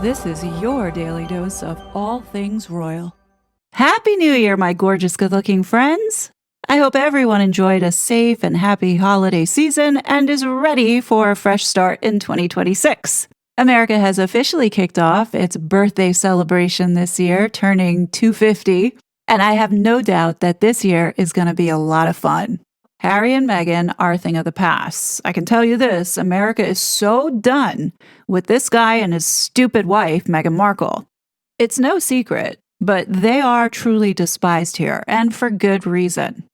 This is your daily dose of all things royal. Happy New Year, my gorgeous good-looking friends! I hope everyone enjoyed a safe and happy holiday season and is ready for a fresh start in 2026. America has officially kicked off its birthday celebration this year, turning 250, and I have no doubt that this year is going to be a lot of fun. Harry and Meghan are a thing of the past. I can tell you this, America is so done with this guy and his stupid wife, Meghan Markle. It's no secret, but they are truly despised here, and for good reason.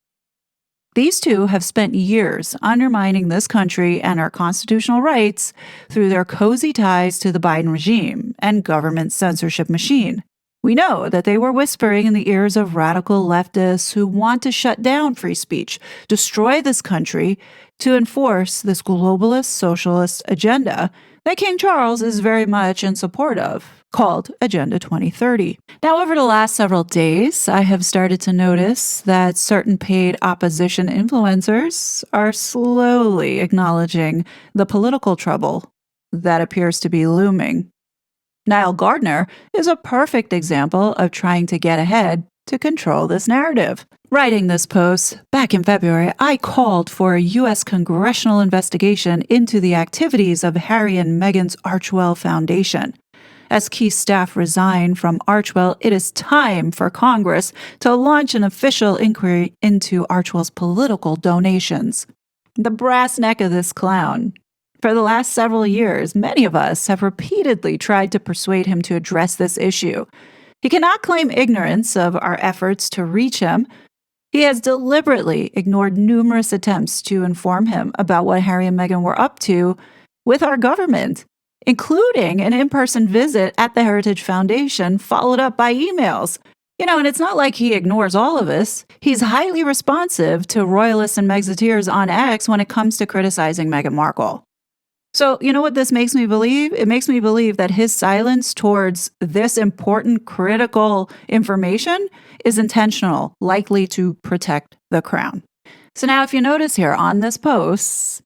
These two have spent years undermining this country and our constitutional rights through their cozy ties to the Biden regime and government censorship machine. We know that they were whispering in the ears of radical leftists who want to shut down free speech, destroy this country, to enforce this globalist socialist agenda that King Charles is very much in support of, called Agenda 2030. Now, over the last several days, I have started to notice that certain paid opposition influencers are slowly acknowledging the political trouble that appears to be looming. Niall Gardner is a perfect example of trying to get ahead to control this narrative. Writing this post back in February, I called for a U.S. congressional investigation into the activities of Harry and Meghan's Archewell Foundation. As key staff resign from Archewell, it is time for Congress to launch an official inquiry into Archewell's political donations. The brass neck of this clown. For the last several years, many of us have repeatedly tried to persuade him to address this issue. He cannot claim ignorance of our efforts to reach him. He has deliberately ignored numerous attempts to inform him about what Harry and Meghan were up to with our government, including an in-person visit at the Heritage Foundation, followed up by emails. And it's not like he ignores all of us. He's highly responsive to royalists and Megxiteers on X when it comes to criticizing Meghan Markle. So, you know what this makes me believe? It makes me believe that his silence towards this important, critical information is intentional, likely to protect the crown. So now if you notice here on this post,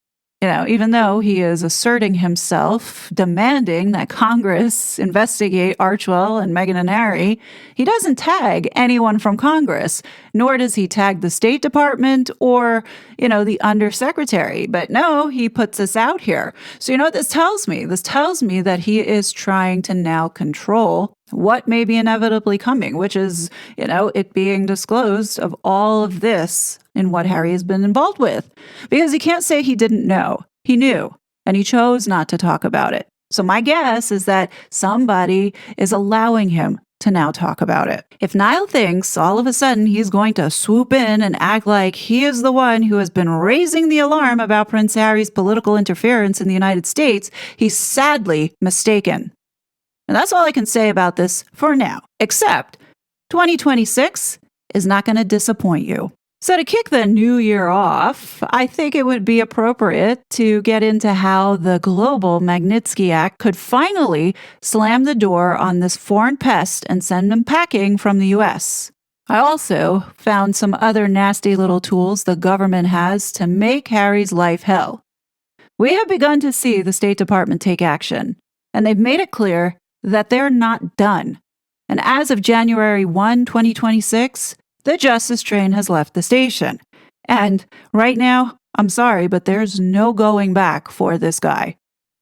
even though he is asserting himself, demanding that Congress investigate Archewell and Meghan and Harry, he doesn't tag anyone from Congress, nor does he tag the State Department or, the undersecretary. But no, he puts this out here. So you know what this tells me? This tells me that he is trying to now control what may be inevitably coming, which is, it being disclosed of all of this in what Harry has been involved with. Because he can't say he didn't know. He knew, and he chose not to talk about it. So my guess is that somebody is allowing him to now talk about it. If Niall thinks all of a sudden he's going to swoop in and act like he is the one who has been raising the alarm about Prince Harry's political interference in the United States, he's sadly mistaken. And that's all I can say about this for now, except 2026 is not going to disappoint you. So to kick the new year off, I think it would be appropriate to get into how the global Magnitsky Act could finally slam the door on this foreign pest and send them packing from the U.S. I also found some other nasty little tools the government has to make Harry's life hell. We have begun to see the State Department take action, and they've made it clear that they're not done. And as of January 1, 2026, the justice train has left the station. And right now, I'm sorry, but there's no going back for this guy.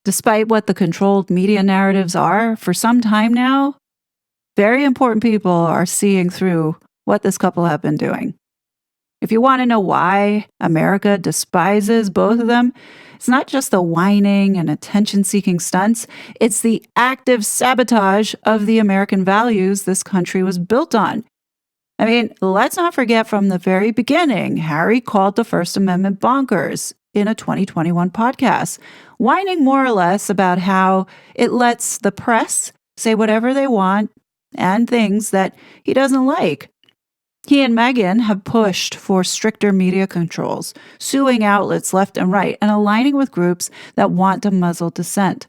Despite what the controlled media narratives are, for some time now, very important people are seeing through what this couple have been doing. If you want to know why America despises both of them, it's not just the whining and attention-seeking stunts, it's the active sabotage of the American values this country was built on. I mean, let's not forget from the very beginning, Harry called the First Amendment bonkers in a 2021 podcast, whining more or less about how it lets the press say whatever they want and things that he doesn't like. He and Meghan have pushed for stricter media controls, suing outlets left and right, and aligning with groups that want to muzzle dissent.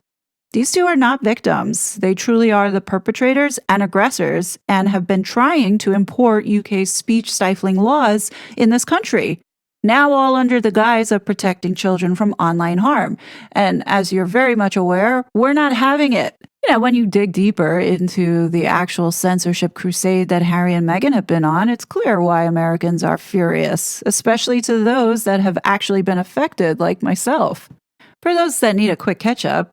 These two are not victims. They truly are the perpetrators and aggressors and have been trying to import UK's speech-stifling laws in this country, now all under the guise of protecting children from online harm. And as you're very much aware, we're not having it. When you dig deeper into the actual censorship crusade that Harry and Meghan have been on, it's clear why Americans are furious, especially to those that have actually been affected, like myself. For those that need a quick catch up,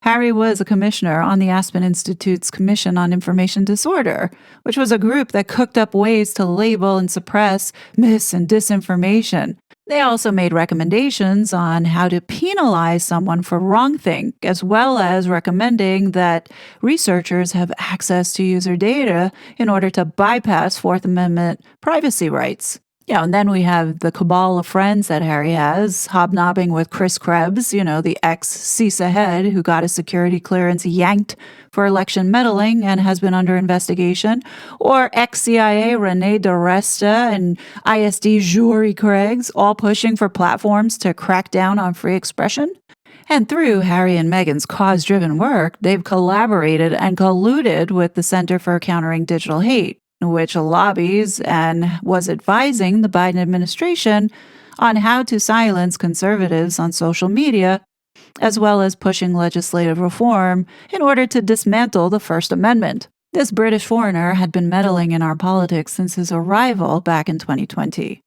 Harry was a commissioner on the Aspen Institute's Commission on Information Disorder, which was a group that cooked up ways to label and suppress mis and disinformation. They also made recommendations on how to penalize someone for wrongthink, as well as recommending that researchers have access to user data in order to bypass Fourth Amendment privacy rights. Yeah, and then we have the cabal of friends that Harry has, hobnobbing with Chris Krebs, the ex-CISA head who got his security clearance yanked for election meddling and has been under investigation, or ex-CIA Rene DiResta and ISD Jory Craig's, all pushing for platforms to crack down on free expression. And through Harry and Meghan's cause-driven work, they've collaborated and colluded with the Center for Countering Digital Hate, which lobbies and was advising the Biden administration on how to silence conservatives on social media, as well as pushing legislative reform in order to dismantle the First Amendment. This British foreigner had been meddling in our politics since his arrival back in 2020.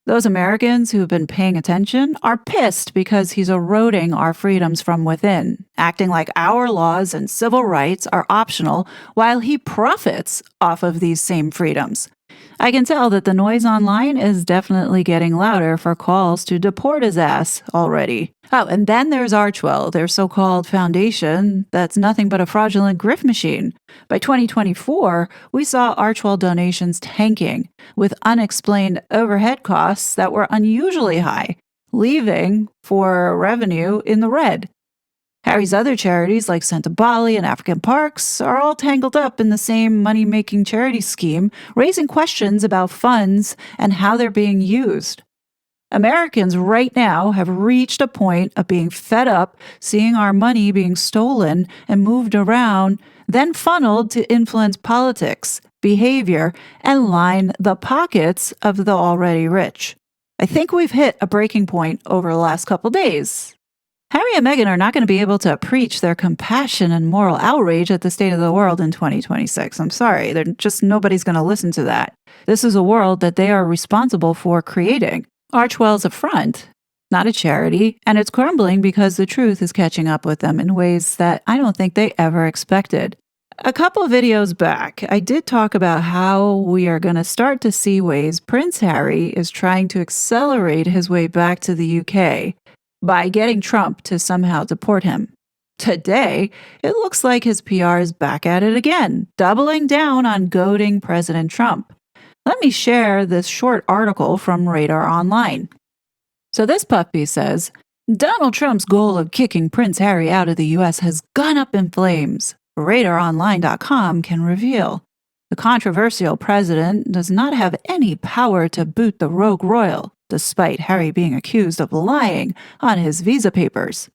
Those Americans who have been paying attention are pissed because he's eroding our freedoms from within, acting like our laws and civil rights are optional while he profits off of these same freedoms. I can tell that the noise online is definitely getting louder for calls to deport his ass already. Oh, and then there's Archwell, their so-called foundation that's nothing but a fraudulent grift machine. By 2024, we saw Archwell donations tanking, with unexplained overhead costs that were unusually high, leaving for revenue in the red. Harry's other charities, like Santa Bali and African Parks, are all tangled up in the same money-making charity scheme, raising questions about funds and how they're being used. Americans right now have reached a point of being fed up seeing our money being stolen and moved around, then funneled to influence politics, behavior, and line the pockets of the already rich. I think we've hit a breaking point over the last couple days. Harry and Meghan are not going to be able to preach their compassion and moral outrage at the state of the world in 2026. I'm sorry, nobody's going to listen to that. This is a world that they are responsible for creating. Archwell's a front, not a charity, and it's crumbling because the truth is catching up with them in ways that I don't think they ever expected. A couple of videos back, I did talk about how we are going to start to see ways Prince Harry is trying to accelerate his way back to the UK by getting Trump to somehow deport him. Today, it looks like his PR is back at it again, doubling down on goading President Trump. Let me share this short article from Radar Online. So this puppy says, Donald Trump's goal of kicking Prince Harry out of the U.S. has gone up in flames. RadarOnline.com can reveal. The controversial president does not have any power to boot the rogue royal, despite Harry being accused of lying on his visa papers.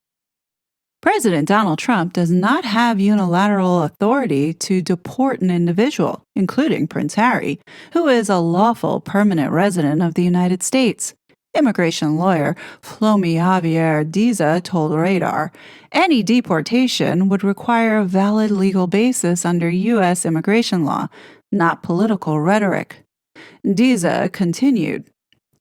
President Donald Trump does not have unilateral authority to deport an individual, including Prince Harry, who is a lawful permanent resident of the United States. Immigration lawyer Flomi Javier Diza told Radar, any deportation would require a valid legal basis under U.S. immigration law, not political rhetoric. Diza continued,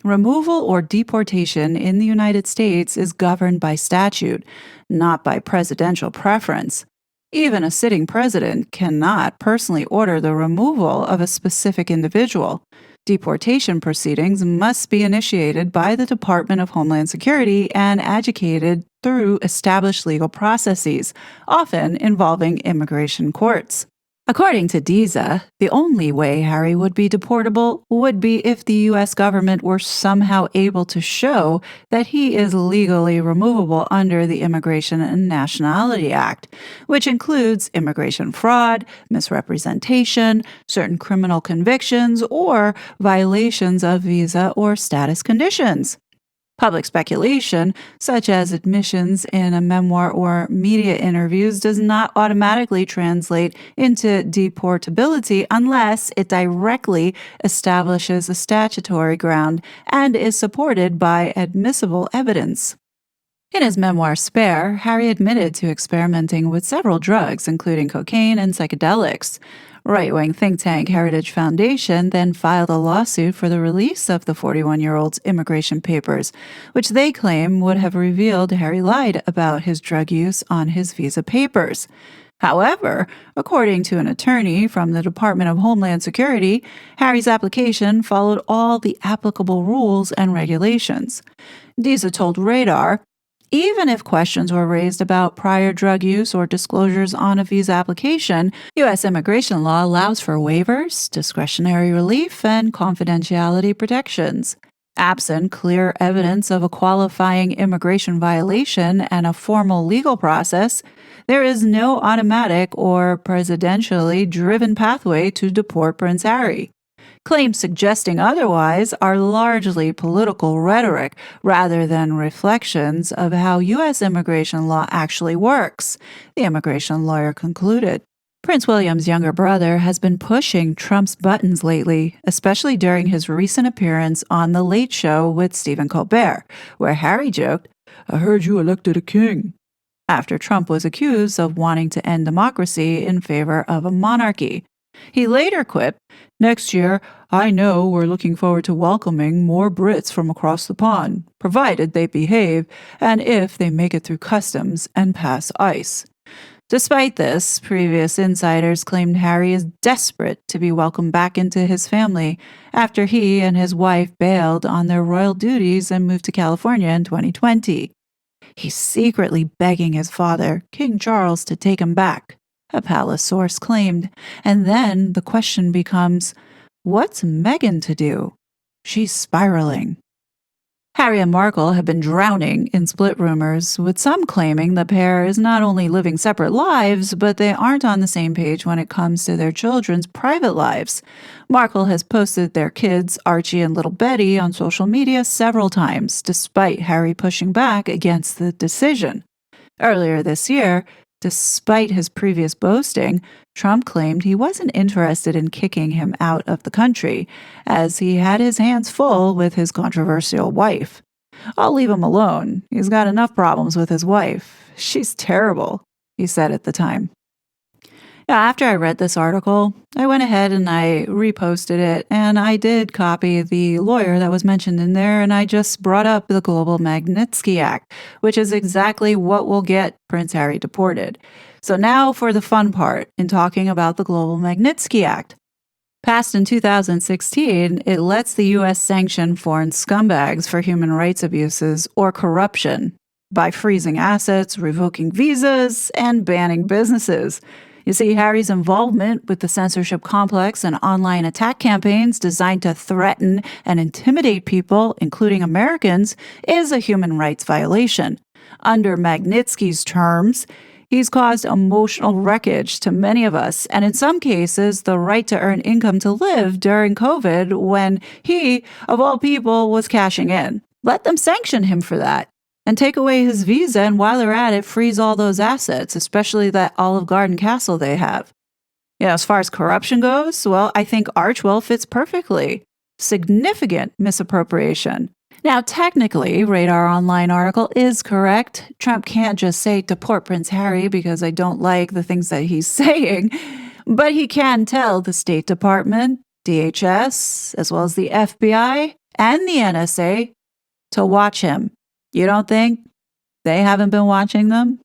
removal or deportation in the United States is governed by statute, not by presidential preference. Even a sitting president cannot personally order the removal of a specific individual. Deportation proceedings must be initiated by the Department of Homeland Security and adjudicated through established legal processes, often involving immigration courts. According to Diza, the only way Harry would be deportable would be if the U.S. government were somehow able to show that he is legally removable under the Immigration and Nationality Act, which includes immigration fraud, misrepresentation, certain criminal convictions, or violations of visa or status conditions. Public speculation, such as admissions in a memoir or media interviews, does not automatically translate into deportability unless it directly establishes a statutory ground and is supported by admissible evidence. In his memoir Spare, Harry admitted to experimenting with several drugs, including cocaine and psychedelics. Right-wing think tank Heritage Foundation then filed a lawsuit for the release of the 41-year-old's immigration papers, which they claim would have revealed Harry lied about his drug use on his visa papers. However, according to an attorney from the Department of Homeland Security, Harry's application followed all the applicable rules and regulations. Disa told Radar, even if questions were raised about prior drug use or disclosures on a visa application, U.S. immigration law allows for waivers, discretionary relief, and confidentiality protections. Absent clear evidence of a qualifying immigration violation and a formal legal process, there is no automatic or presidentially driven pathway to deport Prince Harry. Claims suggesting otherwise are largely political rhetoric rather than reflections of how U.S. immigration law actually works, the immigration lawyer concluded. Prince William's younger brother has been pushing Trump's buttons lately, especially during his recent appearance on The Late Show with Stephen Colbert, where Harry joked, "I heard you elected a king," after Trump was accused of wanting to end democracy in favor of a monarchy. He later quipped, "Next year, I know we're looking forward to welcoming more Brits from across the pond, provided they behave and if they make it through customs and pass ICE." Despite this, previous insiders claimed Harry is desperate to be welcomed back into his family after he and his wife bailed on their royal duties and moved to California in 2020. He's secretly begging his father, King Charles, to take him back, a palace source claimed. And then the question becomes, what's Meghan to do? She's spiraling. Harry and Markle have been drowning in split rumors, with some claiming the pair is not only living separate lives, but they aren't on the same page when it comes to their children's private lives. Markle has posted their kids, Archie and little Betty, on social media several times, despite Harry pushing back against the decision. Earlier this year, despite his previous boasting, Trump claimed he wasn't interested in kicking him out of the country, as he had his hands full with his controversial wife. "I'll leave him alone. He's got enough problems with his wife. She's terrible," he said at the time. Now, after I read this article, I went ahead and I reposted it, and I did copy the lawyer that was mentioned in there, and I just brought up the Global Magnitsky Act, which is exactly what will get Prince Harry deported. So now for the fun part in talking about the Global Magnitsky Act. Passed in 2016, it lets the U.S. sanction foreign scumbags for human rights abuses or corruption by freezing assets, revoking visas, and banning businesses. You see, Harry's involvement with the censorship complex and online attack campaigns designed to threaten and intimidate people, including Americans, is a human rights violation. Under Magnitsky's terms, he's caused emotional wreckage to many of us, and in some cases, the right to earn income to live during COVID when he, of all people, was cashing in. Let them sanction him for that. And take away his visa, and while they're at it, freeze all those assets, especially that Olive Garden castle they have. As far as corruption goes, well, I think Archwell fits perfectly. Significant misappropriation. Now, technically, Radar Online article is correct. Trump can't just say deport Prince Harry because I don't like the things that he's saying, but he can tell the State Department, DHS, as well as the FBI and the NSA to watch him. You don't think they haven't been watching them?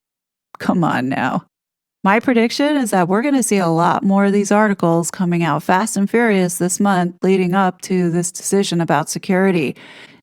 Come on now. My prediction is that we're going to see a lot more of these articles coming out fast and furious this month leading up to this decision about security.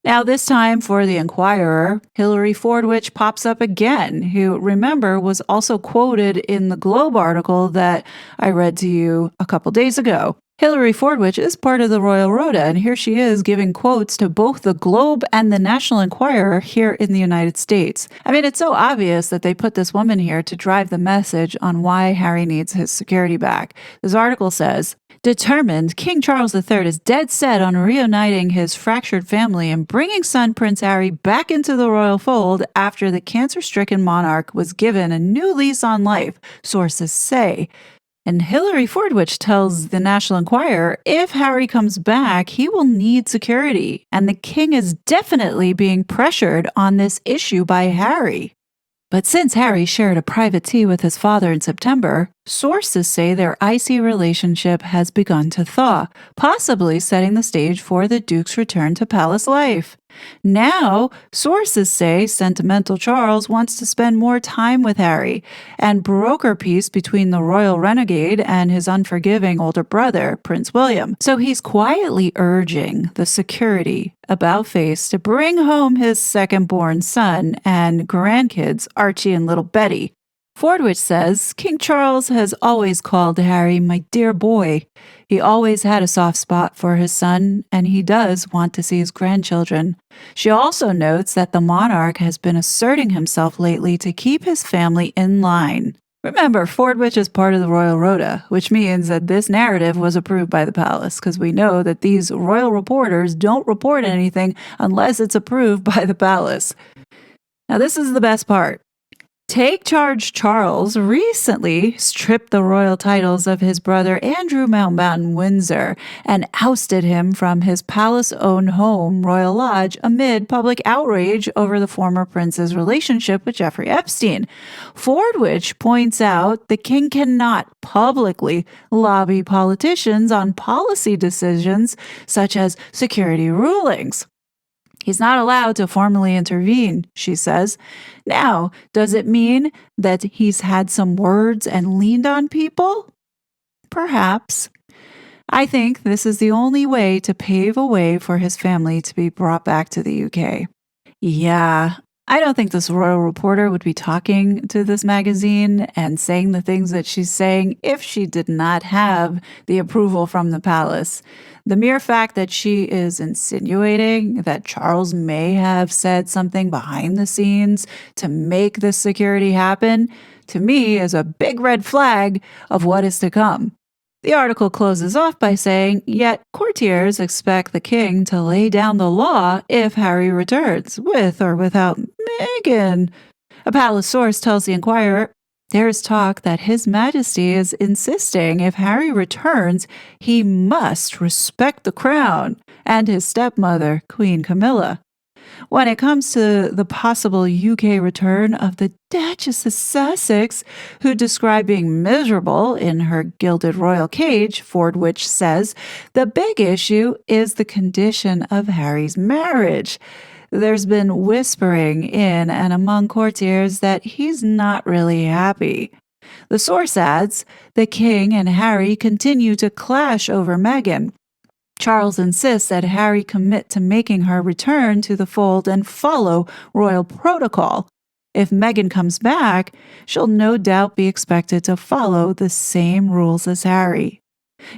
Now, this time for the Inquirer, Hillary Fordwich pops up again, who, remember, was also quoted in the Globe article that I read to you a couple days ago. Hillary Fordwich is part of the Royal Rota, and here she is giving quotes to both the Globe and the National Enquirer here in the United States. I mean, it's so obvious that they put this woman here to drive the message on why Harry needs his security back. This article says, "Determined, King Charles III is dead set on reuniting his fractured family and bringing son Prince Harry back into the royal fold after the cancer-stricken monarch was given a new lease on life, sources say." And Hillary Fordwich tells the National Enquirer if Harry comes back, he will need security, and the king is definitely being pressured on this issue by Harry. But since Harry shared a private tea with his father in September, sources say their icy relationship has begun to thaw, possibly setting the stage for the Duke's return to palace life. Now, sources say sentimental Charles wants to spend more time with Harry and broker peace between the royal renegade and his unforgiving older brother, Prince William. So he's quietly urging the security about face to bring home his second-born son and grandkids, Archie and little Betty. Fordwich says King Charles has always called Harry my dear boy. He always had a soft spot for his son, and he does want to see his grandchildren. She also notes that the monarch has been asserting himself lately to keep his family in line. Remember, Fordwich is part of the Royal Rota, which means that this narrative was approved by the palace, because we know that these royal reporters don't report anything unless it's approved by the palace. Now, this is the best part. Take Charge Charles recently stripped the royal titles of his brother Andrew Mountbatten Windsor and ousted him from his palace-owned home, Royal Lodge, amid public outrage over the former prince's relationship with Jeffrey Epstein. Fordwich points out the king cannot publicly lobby politicians on policy decisions such as security rulings. He's not allowed to formally intervene, she says. Now, does it mean that he's had some words and leaned on people? Perhaps. I think this is the only way to pave a way for his family to be brought back to the UK. Yeah, I don't think this royal reporter would be talking to this magazine and saying the things that she's saying if she did not have the approval from the palace. The mere fact that she is insinuating that Charles may have said something behind the scenes to make this security happen, to me, is a big red flag of what is to come. The article closes off by saying, yet courtiers expect the king to lay down the law if Harry returns, with or without Meghan. A palace source tells the Enquirer, there's talk that His Majesty is insisting if Harry returns, he must respect the crown and his stepmother, Queen Camilla. When it comes to the possible UK return of the Duchess of Sussex, who described being miserable in her gilded royal cage, Fordwich says, the big issue is the condition of Harry's marriage. There's been whispering in and among courtiers that he's not really happy. The source adds, the king and Harry continue to clash over Meghan. Charles insists that Harry commit to making her return to the fold and follow royal protocol. If Meghan comes back, she'll no doubt be expected to follow the same rules as Harry.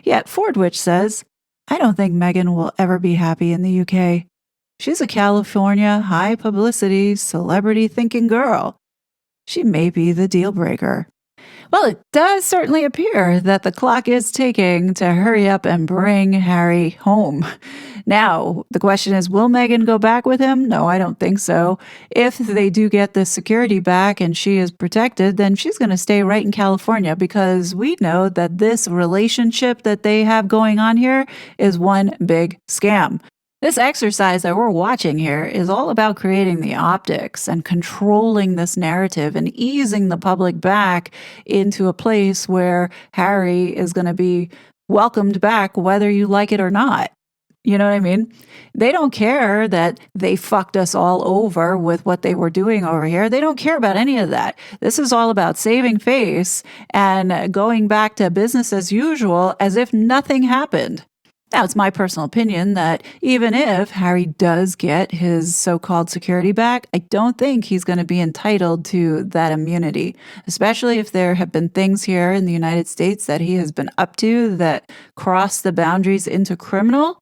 Yet Fordwich says, I don't think Meghan will ever be happy in the UK. She's a California, high-publicity, celebrity-thinking girl. She may be the deal breaker. Well, it does certainly appear that the clock is ticking to hurry up and bring Harry home. Now, the question is, will Meghan go back with him? No, I don't think so. If they do get the security back and she is protected, then she's going to stay right in California, because we know that this relationship that they have going on here is one big scam. This exercise that we're watching here is all about creating the optics and controlling this narrative and easing the public back into a place where Harry is going to be welcomed back whether you like it or not. You know what I mean? They don't care that they fucked us all over with what they were doing over here. They don't care about any of that. This is all about saving face and going back to business as usual as if nothing happened. Now, it's my personal opinion that even if Harry does get his so-called security back, I don't think he's going to be entitled to that immunity, especially if there have been things here in the United States that he has been up to that cross the boundaries into criminal.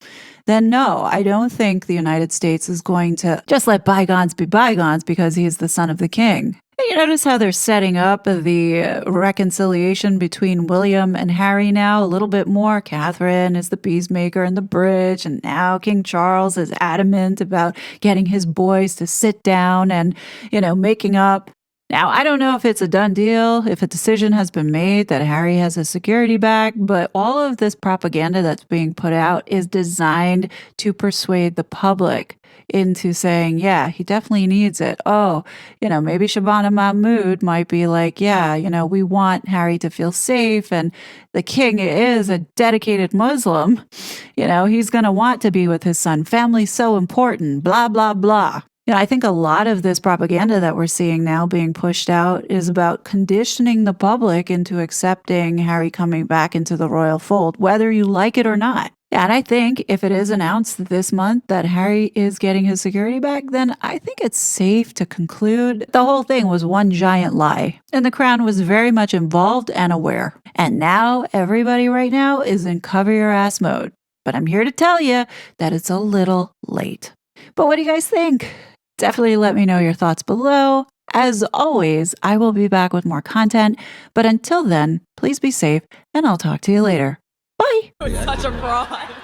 Then no, I don't think the United States is going to just let bygones be bygones because he is the son of the king. You notice how they're setting up the reconciliation between William and Harry now a little bit more. Catherine is the peacemaker in the bridge, and now King Charles is adamant about getting his boys to sit down and, making up. Now, I don't know if it's a done deal, if a decision has been made that Harry has his security back, but all of this propaganda that's being put out is designed to persuade the public into saying, yeah, he definitely needs it. Oh, maybe Shabana Mahmood might be like, yeah, we want Harry to feel safe. And the king is a dedicated Muslim. He's going to want to be with his son. Family's so important, blah, blah, blah. I think a lot of this propaganda that we're seeing now being pushed out is about conditioning the public into accepting Harry coming back into the royal fold, whether you like it or not. And I think if it is announced this month that Harry is getting his security back, then I think it's safe to conclude the whole thing was one giant lie. And the Crown was very much involved and aware. And now everybody right now is in cover your ass mode. But I'm here to tell you that it's a little late. But what do you guys think? Definitely let me know your thoughts below. As always, I will be back with more content. But until then, please be safe, and I'll talk to you later. Bye. Such a fraud.